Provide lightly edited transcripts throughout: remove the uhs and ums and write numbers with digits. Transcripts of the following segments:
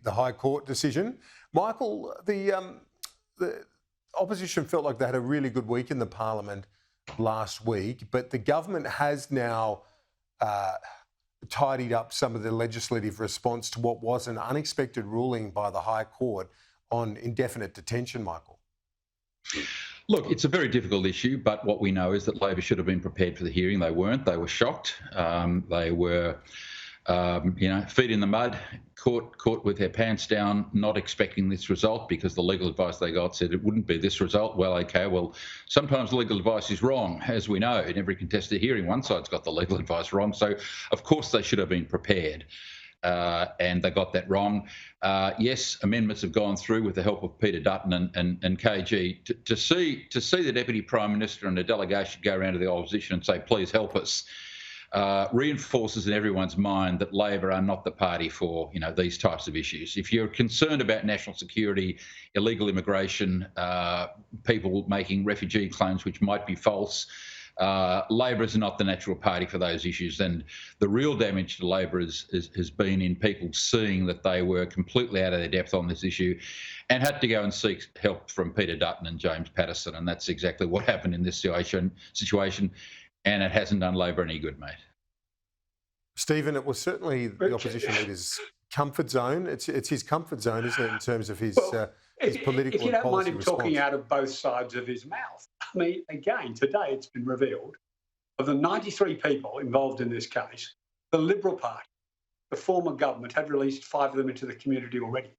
the High Court decision. Michael, the opposition felt like they had a really good week in the Parliament last week, but the government has now tidied up some of the legislative response to what was an unexpected ruling by the High Court on indefinite detention, Michael. Look, it's a very difficult issue, but what we know is that Labor should have been prepared for the hearing. They weren't. They were shocked. They were, feet in the mud, caught with their pants down, not expecting this result because the legal advice they got said it wouldn't be this result. Well, sometimes legal advice is wrong, as we know. In every contested hearing, one side's got the legal advice wrong. So, of course, they should have been prepared. And they got that wrong. Yes, amendments have gone through with the help of Peter Dutton and KG. To see the Deputy Prime Minister and the delegation go around to the opposition and say, please help us, reinforces in everyone's mind that Labor are not the party for these types of issues. If you're concerned about national security, illegal immigration, people making refugee claims which might be false, Labor is not the natural party for those issues, and the real damage to Labor has been in people seeing that they were completely out of their depth on this issue and had to go and seek help from Peter Dutton and James Paterson, and that's exactly what happened in this situation, and it hasn't done Labor any good, mate. Stephen, it was certainly the opposition leader's comfort zone. It's his comfort zone, isn't it, in terms of his political and policy If you don't mind him response. talking out of both sides of his mouth. I mean, again, today it's been revealed, of the 93 people involved in this case, the Liberal Party, the former government, had released 5 of them into the community already.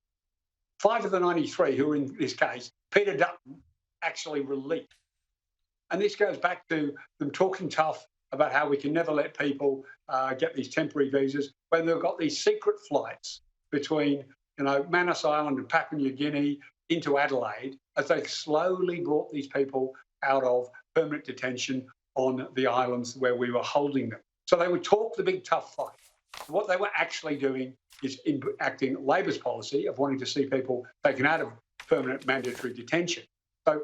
5 of the 93 who are in this case, Peter Dutton actually released. And this goes back to them talking tough about how we can never let people get these temporary visas when they've got these secret flights between Manus Island and Papua New Guinea into Adelaide as they slowly brought these people out of permanent detention on the islands where we were holding them. So they would talk the big tough fight. What they were actually doing is acting Labor's policy of wanting to see people taken out of permanent mandatory detention. So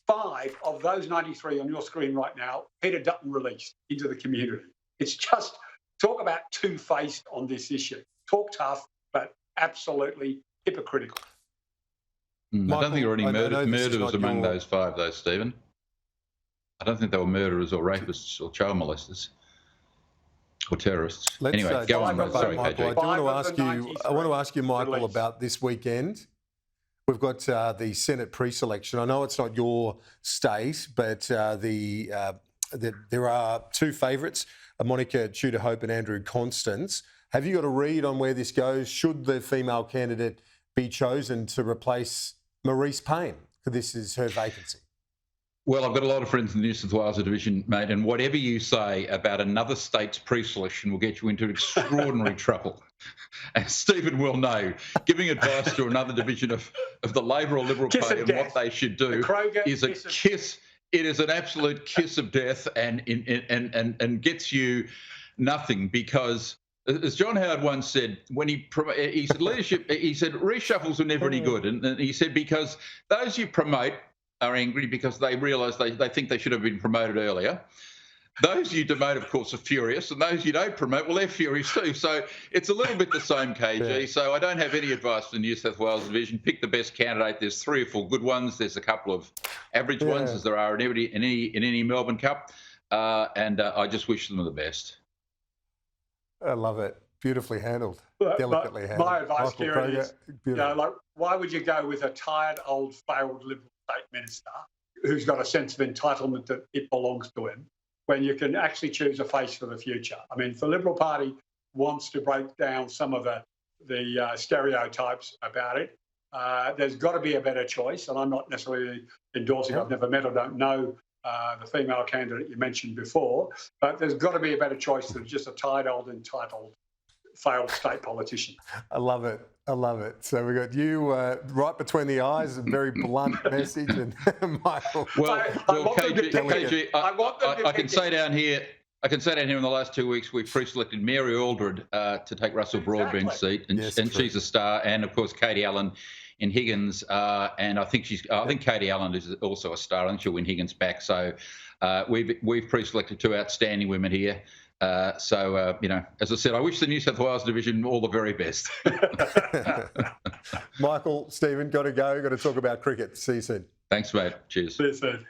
5 of those 93 on your screen right now, Peter Dutton released into the community. It's just talk about two-faced on this issue. Talk tough, but absolutely hypocritical. I don't think there were any murderers among those 5, though, Stephen. I don't think they were murderers or rapists or child molesters or terrorists. Anyway, go on. Sorry, Michael, KG. I want to ask you, Michael, about this weekend. We've got the Senate pre-selection. I know it's not your state, but there are 2 favourites, Monica Tudor-Hope and Andrew Constance. Have you got a read on where this goes? Should the female candidate be chosen to replace Maurice Payne? Because this is her vacancy. Well, I've got a lot of friends in the New South Wales division, mate, and whatever you say about another state's pre-selection will get you into extraordinary trouble. And Stephen will know, giving advice to another division of the Labor or Liberal Party and what they should do is a kiss. It is an absolute kiss of death and gets you nothing because, as John Howard once said, when he said leadership, he said reshuffles are never any good. And he said because those you promote are angry because they realise they think they should have been promoted earlier. Those you demote, of course, are furious, and those you don't promote, well, they're furious too. So it's a little bit the same, KG. Yeah. So I don't have any advice for the New South Wales division. Pick the best candidate. There's 3 or 4 good ones. There's a couple of average ones, as there are in any Melbourne Cup. And I just wish them the best. I love it. Beautifully handled. Delicately handled. My advice, Kieran, is, why would you go with a tired, old, failed Liberal state minister who's got a sense of entitlement that it belongs to him, when you can actually choose a face for the future? I mean, if the Liberal Party wants to break down some of the stereotypes about it, there's got to be a better choice. And I'm not necessarily endorsing, I've never met or don't know the female candidate you mentioned before, but there's got to be a better choice than just a tired, old, entitled, failed state politician. I love it. I love it. So we've got you right between the eyes, a very blunt message, and Michael. KG, I can say down here. In the last 2 weeks, we've pre-selected Mary Aldred to take Russell Broadbent's seat, and she's a star, and of course Katie Allen in Higgins, and I think Katie Allen is also a star. I think she'll win Higgins back. So we've pre-selected 2 outstanding women here. As I said, I wish the New South Wales division all the very best. Michael, Stephen, got to go. Got to talk about cricket. See you soon. Thanks, mate. Cheers. See you soon.